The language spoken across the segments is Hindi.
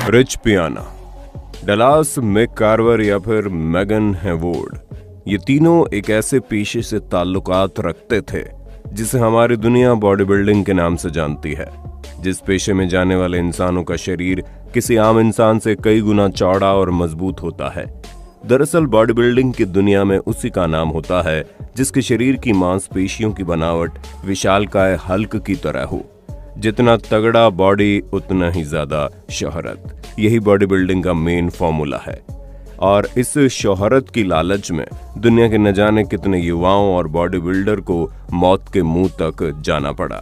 रिच पियाना, डलास मैककार्वर या फिर मेगन हेवोर्ड, ये तीनों एक ऐसे पेशे से ताल्लुकात रखते थे जिसे हमारी दुनिया बॉडी बिल्डिंग के नाम से जानती है। जिस पेशे में जाने वाले इंसानों का शरीर किसी आम इंसान से कई गुना चौड़ा और मजबूत होता है। दरअसल बॉडी बिल्डिंग की दुनिया में उसी का नाम होता है जिसके शरीर की मांसपेशियों की बनावट विशालकाय हल्क की तरह हो। जितना तगड़ा बॉडी उतना ही ज्यादा शोहरत, यही बॉडी बिल्डिंग का मेन फॉर्मूला है। और इस शोहरत की लालच में दुनिया के न जाने कितने युवाओं और बॉडी बिल्डर को मौत के मुंह तक जाना पड़ा।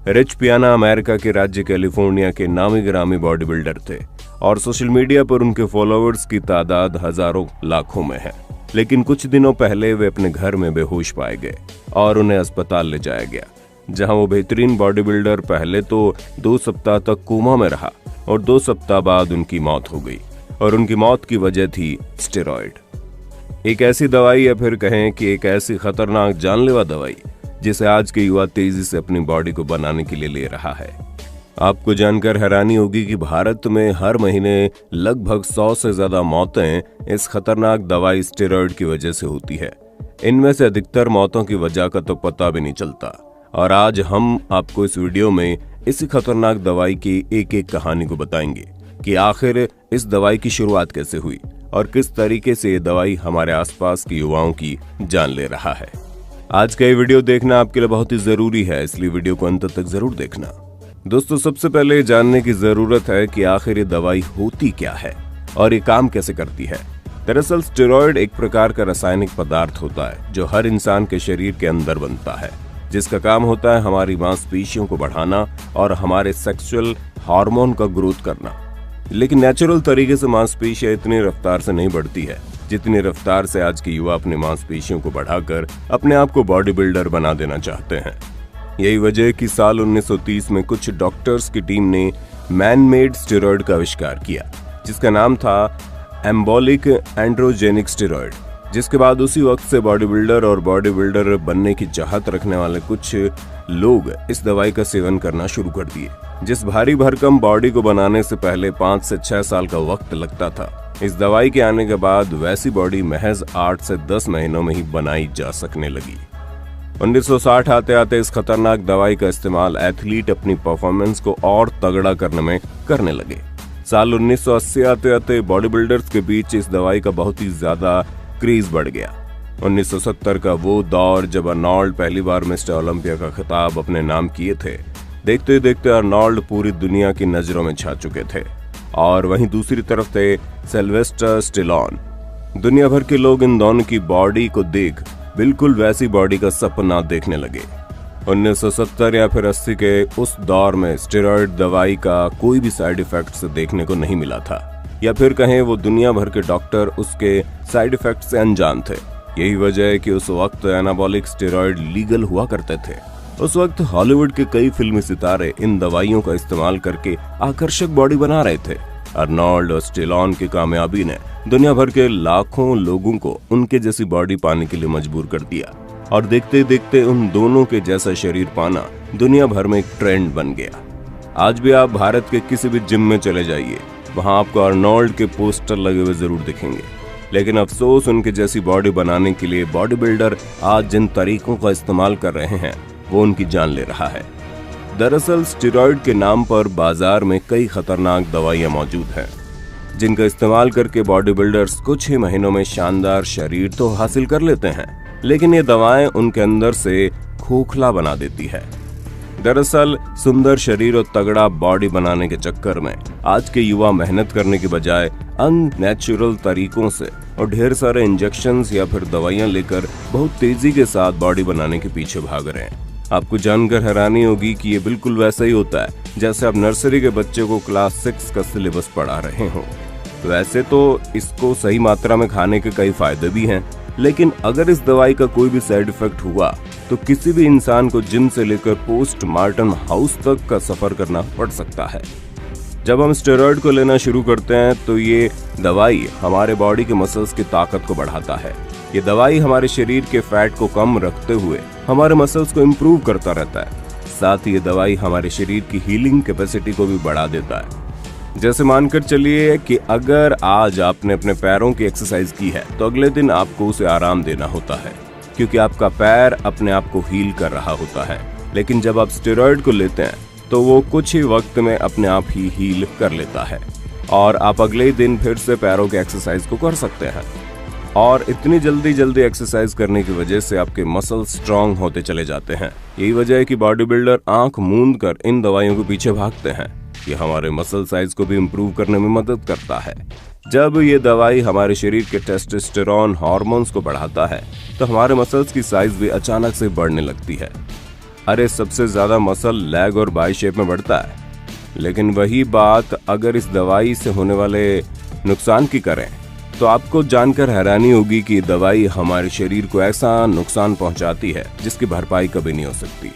रिच पियाना अमेरिका के राज्य कैलिफोर्निया के नामी गिरामी बॉडी बिल्डर थे और सोशल मीडिया पर उनके फॉलोअर्स की तादाद हजारों लाखों में है। लेकिन कुछ दिनों पहले वे अपने घर में बेहोश पाए गए और उन्हें अस्पताल ले जाया गया, जहां वो बेहतरीन बॉडी बिल्डर पहले तो 2 सप्ताह तक कोमा में रहा और 2 सप्ताह बाद उनकी मौत हो गई। और उनकी मौत की वजह थी स्टेरॉइड, एक ऐसी दवाई या फिर कहें कि एक ऐसी खतरनाक जानलेवा दवाई जिसे आज के युवा तेजी से अपनी बॉडी को बनाने के लिए ले रहा है। आपको जानकर हैरानी होगी कि भारत में हर महीने लगभग 100 से ज्यादा मौतें इस खतरनाक दवाई स्टेरॉइड की वजह से होती है। इनमें से अधिकतर मौतों की वजह का तो पता भी नहीं चलता। और आज हम आपको इस वीडियो में इसी खतरनाक दवाई की एक एक कहानी को बताएंगे कि आखिर इस दवाई की शुरुआत कैसे हुई और किस तरीके से ये दवाई हमारे आसपास के युवाओं की जान ले रहा है। आज का ये वीडियो देखना आपके लिए बहुत ही जरूरी है, इसलिए वीडियो को अंत तक जरूर देखना। दोस्तों, सबसे पहले जानने की जरूरत है कि आखिर ये दवाई होती क्या है और ये काम कैसे करती है। दरअसल स्टेरॉइड एक प्रकार का रासायनिक पदार्थ होता है जो हर इंसान के शरीर के अंदर बनता है, जिसका काम होता है हमारी मांसपेशियों को बढ़ाना और हमारे सेक्सुअल हार्मोन का ग्रोथ करना। लेकिन नेचुरल तरीके से मांसपेशियां इतनी रफ्तार से नहीं बढ़ती है जितनी रफ्तार से आज के युवा अपनी मांसपेशियों को बढ़ाकर अपने आप को बॉडी बिल्डर बना देना चाहते हैं। यही वजह कि साल 1930 में कुछ डॉक्टर्स की टीम ने मैन मेड स्टेरॉइड का आविष्कार किया, जिसका नाम था एम्बोलिक एंड्रोजेनिक स्टेरॉइड। जिसके बाद उसी वक्त से बॉडी बिल्डर और बॉडी बिल्डर बनने की चाहत रखने वाले कुछ लोग इस दवाई का सेवन करना शुरू कर दिए। जिस भारी भरकम बॉडी को बनाने से पहले 5 से 6 साल का वक्त लगता था, इस दवाई के आने के बाद वैसी बॉडी महज 8 से 10 महीनों में ही बनाई जा सकने लगी। 1960 आते आते इस खतरनाक दवाई का इस्तेमाल एथलीट अपनी परफॉर्मेंस को और तगड़ा करने में करने लगे। साल 1980 आते आते बॉडी बिल्डर्स के बीच इस दवाई का बहुत ही ज्यादा क्रेज बढ़ गया। 1970 का वो दौर जब अर्नोल्ड पहली बार मिस्टर ओलंपिया का खिताब अपने नाम किए थे। देखते देखते अर्नोल्ड पूरी दुनिया की नजरों में छा चुके थे और वहीं दूसरी तरफ थे सिल्वेस्टर स्टेलोन। दुनिया भर के लोग इन दोनों की बॉडी को देख बिल्कुल वैसी बॉडी का सपना देखने लगे। 1970 या फिर 80 के उस दौर में स्टेरॉइड दवाई का कोई भी साइड इफेक्ट देखने को नहीं मिला था, या फिर कहें वो दुनिया भर के डॉक्टर उसके साइड इफेक्ट से अनजान थे। यही वजह है कि उस वक्त एनाबॉलिक स्टेरॉइड लीगल हुआ करते थे। उस वक्त हॉलीवुड के कई फिल्मी सितारे इन दवाइयों का इस्तेमाल करके आकर्षक बॉडी बना रहे थे। अर्नोल्ड और स्टेलोन की कामयाबी ने दुनिया भर के लाखों लोगों को उनके जैसी बॉडी पाने के लिए मजबूर कर दिया और देखते देखते उन दोनों के जैसा शरीर पाना दुनिया भर में एक ट्रेंड बन गया। आज भी आप भारत के किसी भी जिम में चले जाइए, वहां आपको अर्नोल्ड के पोस्टर लगे हुए जरूर दिखेंगे। लेकिन अफसोस, उनके जैसी बॉडी बनाने के लिए बॉडी बिल्डर आज जिन तरीकों का इस्तेमाल कर रहे हैं वो उनकी जान ले रहा है। दरअसल स्टेरॉइड के नाम पर बाजार में कई खतरनाक दवाइयां मौजूद हैं, जिनका इस्तेमाल करके बॉडी बिल्डर्स कुछ ही महीनों में शानदार शरीर तो हासिल कर लेते हैं, लेकिन ये दवाएं उनके अंदर से खोखला बना देती है। दरअसल सुंदर शरीर और तगड़ा बॉडी बनाने के चक्कर में आज के युवा मेहनत करने के बजाय अननेचुरल तरीकों से और ढेर सारे इंजेक्शंस या फिर दवाइयां लेकर बहुत तेजी के साथ बॉडी बनाने के पीछे भाग रहे हैं। आपको जानकर हैरानी होगी कि ये बिल्कुल वैसा ही होता है जैसे आप नर्सरी के बच्चे को क्लास 6 का सिलेबस पढ़ा रहे हो। वैसे तो इसको सही मात्रा में खाने के कई फायदे भी हैं, लेकिन अगर इस दवाई का कोई भी साइड इफेक्ट हुआ तो किसी भी इंसान को जिम से लेकर पोस्टमार्टम हाउस तक का सफर करना पड़ सकता है। जब हम स्टेरॉइड को लेना शुरू करते हैं तो ये दवाई हमारे बॉडी के मसल्स की ताकत को बढ़ाता है। ये दवाई हमारे शरीर के फैट को कम रखते हुए हमारे मसल्स को इम्प्रूव करता रहता है। साथ ही ये दवाई हमारे शरीर की हीलिंग कैपेसिटी को भी बढ़ा देता है। जैसे मानकर चलिए कि अगर आज आपने अपने पैरों की एक्सरसाइज की है तो अगले दिन आपको उसे आराम देना होता है, क्योंकि आपका पैर अपने आप को हील कर रहा होता है। लेकिन जब आप स्टेरॉइड को लेते हैं तो वो कुछ ही वक्त में अपने आप ही हील कर लेता है और आप अगले ही दिन फिर से पैरों के एक्सरसाइज को कर सकते हैं। और इतनी जल्दी एक्सरसाइज करने की वजह से आपके मसल स्ट्रांग होते चले जाते हैं। यही वजह है कि बॉडी बिल्डर आंख मूंद कर इन दवाइयों के पीछे भागते हैं। ये हमारे मसल साइज को भी इम्प्रूव करने में मदद करता है। जब ये दवाई हमारे शरीर के टेस्टोस्टेरोन हार्मोन्स को बढ़ाता है तो हमारे मसल्स की साइज भी अचानक से बढ़ने लगती है। अरे सबसे ज्यादा मसल लेग और बाई शेप में बढ़ता है। लेकिन वही बात अगर इस दवाई से होने वाले नुकसान की करें तो आपको जानकर हैरानी होगी कि दवाई हमारे शरीर को ऐसा नुकसान पहुंचाती है जिसकी भरपाई कभी नहीं हो सकती।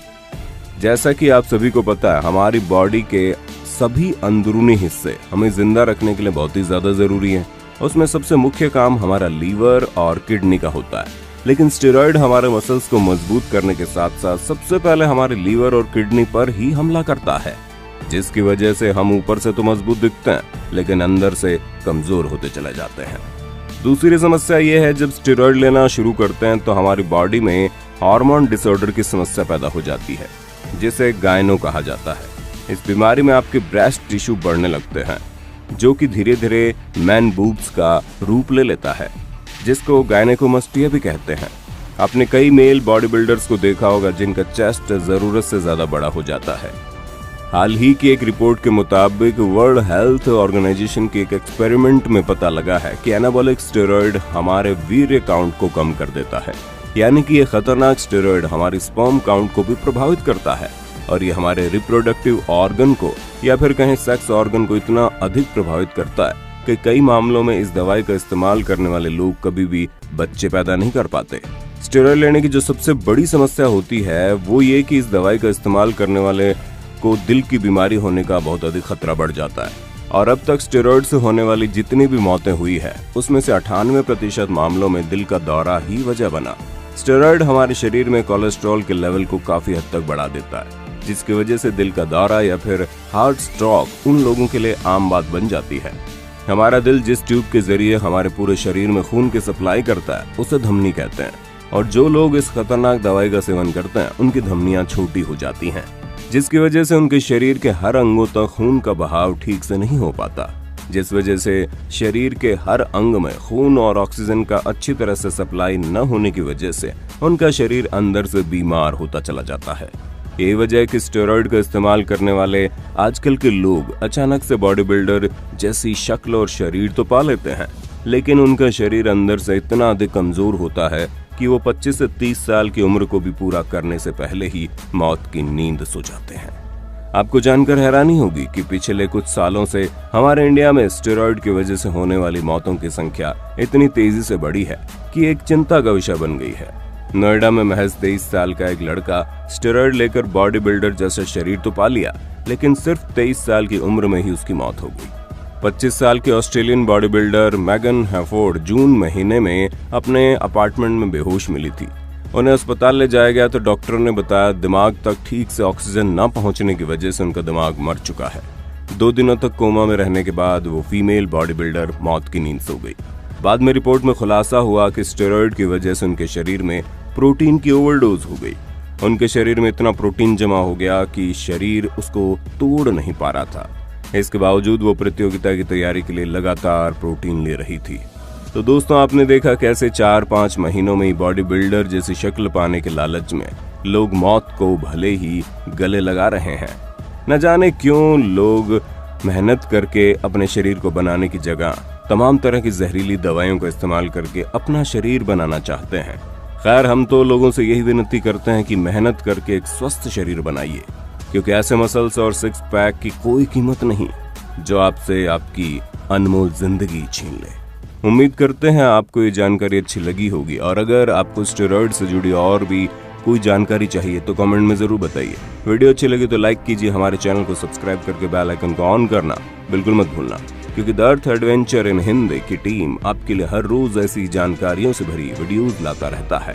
जैसा कि आप सभी को पता है, हमारी बॉडी के सभी अंदरूनी हिस्से हमें जिंदा रखने के लिए बहुत ही ज्यादा जरूरी है। उसमें सबसे मुख्य काम हमारा लीवर और किडनी का होता है। लेकिन स्टेरॉइड हमारे मसल्स को मजबूत करने के साथ साथ सबसे पहले हमारे लीवर और किडनी पर ही हमला करता है, जिसकी वजह से हम ऊपर से तो मजबूत दिखते हैं लेकिन अंदर से कमजोर होते चले जाते हैं। दूसरी समस्या यह है, जब स्टेरॉइड लेना शुरू करते हैं तो हमारी बॉडी में हार्मोन डिसऑर्डर की समस्या पैदा हो जाती है, जिसे गायनो कहा जाता है। इस बीमारी में आपके ब्रेस्ट टिश्यू बढ़ने लगते हैं, जो कि धीरे धीरे मैन बूब्स का रूप ले लेता है, जिसको गायनेकोमास्टिया भी कहते हैं। आपने कई मेल बॉडी बिल्डर्स को देखा होगा जिनका चेस्ट जरूरत से ज्यादा बड़ा हो जाता है। हाल ही की एक रिपोर्ट के मुताबिक वर्ल्ड हेल्थ ऑर्गेनाइजेशन के एक एक्सपेरिमेंट में पता लगा है कि एनाबॉलिक स्टेरॉइड हमारे वीर्य काउंट को कम कर देता है। यानी कि ये खतरनाक स्टेरॉइड हमारी स्पर्म काउंट को भी प्रभावित करता है और ये हमारे रिप्रोडक्टिव ऑर्गन को या फिर कहें सेक्स ऑर्गन को इतना अधिक प्रभावित करता है कि कई मामलों में इस दवाई का इस्तेमाल करने वाले लोग कभी भी बच्चे पैदा नहीं कर पाते। स्टेरॉइड लेने की जो सबसे बड़ी समस्या होती है वो ये कि इस दवाई का इस्तेमाल करने वाले को दिल की बीमारी होने का बहुत अधिक खतरा बढ़ जाता है। और अब तक स्टेरॉइड से होने वाली जितनी भी मौतें हुई है उसमें से 98% मामलों में दिल का दौरा ही वजह बना। स्टेरॉइड हमारे शरीर में कोलेस्ट्रॉल के लेवल को काफी हद तक बढ़ा देता है, जिसकी वजह से दिल का दौरा या फिर हार्ट स्ट्रोक उन लोगों के लिए आम बात बन जाती है। हमारा दिल जिस ट्यूब के जरिए हमारे पूरे शरीर में खून की सप्लाई करता है उसे धमनी कहते हैं, और जो लोग इस खतरनाक दवाई का सेवन करते हैं उनकी धमनियां छोटी हो जाती हैं, जिसकी वजह से उनके शरीर के हर अंगों तक खून का बहाव ठीक से नहीं हो पाता, जिस वजह से शरीर के हर अंग में खून और ऑक्सीजन का अच्छी तरह से सप्लाई न होने की वजह से उनका शरीर अंदर से बीमार होता चला जाता है। यही वजह है कि स्टेरॉइड का इस्तेमाल करने वाले आजकल के लोग अचानक से बॉडी बिल्डर जैसी शक्ल और शरीर तो पा लेते हैं, लेकिन उनका शरीर अंदर से इतना अधिक कमजोर होता है कि वो 25 से 30 साल की उम्र को भी पूरा करने से पहले ही मौत की नींद सो जाते हैं। आपको जानकर हैरानी होगी कि पिछले कुछ सालों से हमारे इंडिया में स्टेरॉइड की वजह से होने वाली मौतों की संख्या इतनी तेजी से बढ़ी है कि एक चिंता का विषय बन गई है। नोएडा में महज 23 साल का एक लड़का स्टेरॉइड लेकर बॉडी बिल्डर जैसा शरीर तो पा लिया, लेकिन सिर्फ 23 साल की उम्र में ही उसकी मौत हो गई। 25 साल के ऑस्ट्रेलियन बॉडी बिल्डर मैगन हैफोर्ड जून महीने में अपने अपार्टमेंट में बेहोश मिली थी। उन्हें अस्पताल ले जाया गया तो डॉक्टर ने बताया दिमाग तक ठीक से ऑक्सीजन न पहुंचने की वजह से उनका दिमाग मर चुका है। 2 दिनों तक कोमा में रहने के बाद वो फीमेल बॉडी बिल्डर मौत की नींद सो गई। बाद में रिपोर्ट में खुलासा हुआ कि स्टेरॉइड की वजह से उनके शरीर में प्रोटीन की ओवरडोज हो गई। उनके शरीर में इतना प्रोटीन जमा हो गया कि शरीर उसको तोड़ नहीं पा रहा था। इसके बावजूद वो प्रतियोगिता की तैयारी के लिए लगातार प्रोटीन ले रही थी। तो दोस्तों, आपने देखा कैसे 4-5 महीनों में ही बॉडी बिल्डर जैसी शक्ल पाने के लालच में लोग मौत को भले ही गले लगा रहे हैं। न जाने क्यों लोग मेहनत करके अपने शरीर को बनाने की जगह तमाम तरह की जहरीली दवाइयों का इस्तेमाल करके अपना शरीर बनाना चाहते हैं। खैर, हम तो लोगों से यही विनती करते हैं कि मेहनत करके एक स्वस्थ शरीर बनाइए, क्योंकि ऐसे मसल्स और 6 पैक की कोई कीमत नहीं जो आपसे आपकी अनमोल जिंदगी छीन ले। उम्मीद करते हैं आपको ये जानकारी अच्छी लगी होगी, और अगर आपको स्टेरॉइड से जुड़ी और भी कोई जानकारी चाहिए तो कमेंट में जरूर बताइए। वीडियो अच्छी लगी तो लाइक कीजिए, हमारे चैनल को सब्सक्राइब करके बेल आइकन को ऑन करना बिल्कुल मत भूलना, क्योंकि the earth adventure in Hindi की टीम आपके लिए हर रोज ऐसी जानकारियों से भरी वीडियोस लाता रहता है।